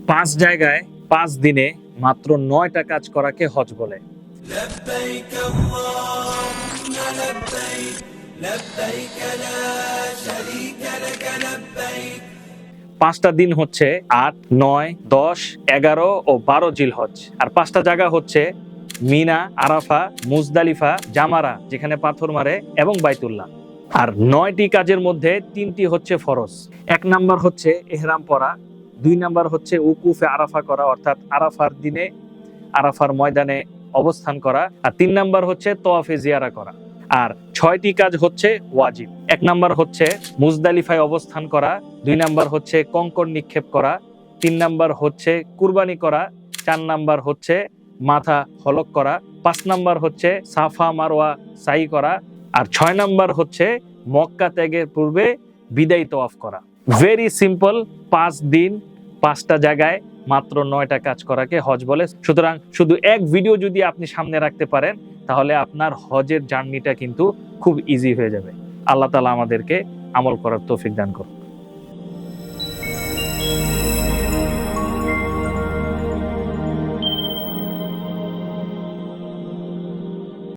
5 জায়গায় 5 দিনে মাত্র 9টা কাজ করাকে হজ বলে। لبيك اللهم لبيك لبيك لا شريك لك لبيك। 5টা দিন হচ্ছে 8, 9, 10, 11 ও 12 জিলহজ। আর 5টা জায়গা হচ্ছে মিনা, আরাফা, মুজদালিফা, জামারা যেখানে পাথর মারে এবং বাইতুল্লাহ। আর 9টি কাজের মধ্যে 3টি হচ্ছে ফরজ। 1 নাম্বার হচ্ছে ইহরাম পরা, 2 নাম্বার হচ্ছে উকুফে আরাফা করা অর্থাৎ আরাফার দিনে আরাফার ময়দানে অবস্থান করা, আর 3 নাম্বার হচ্ছে তওয়াফে জিয়ারা করা। আর 6টি কাজ হচ্ছে ওয়াজিব। 1 নাম্বার হচ্ছে মুজদালিফায় অবস্থান করা, 2 নাম্বার হচ্ছে কঙ্কর নিক্ষেপ করা, 3 নাম্বার হচ্ছে কুরবানি করা, 4 নাম্বার হচ্ছে মাথা হলক করা, 5 নাম্বার হচ্ছে সাফা মারওয়া সাই করা, আর 6 নাম্বার হচ্ছে মক্কা ত্যাগের পূর্বে বিদায়ী তওয়াফ করা। ভেরি সিম্পল, 5 দিন 5টা জায়গায় মাত্র 9টা কাজ করাকে হজ বলে। সুতরাং শুধু এক ভিডিও যদি আপনি সামনে রাখতে পারেন তাহলে আপনার হজের জার্নিটা কিন্তু খুব ইজি হয়ে যাবে। আল্লাহ তাআলা আমাদেরকে আমল করার তৌফিক দান করুন।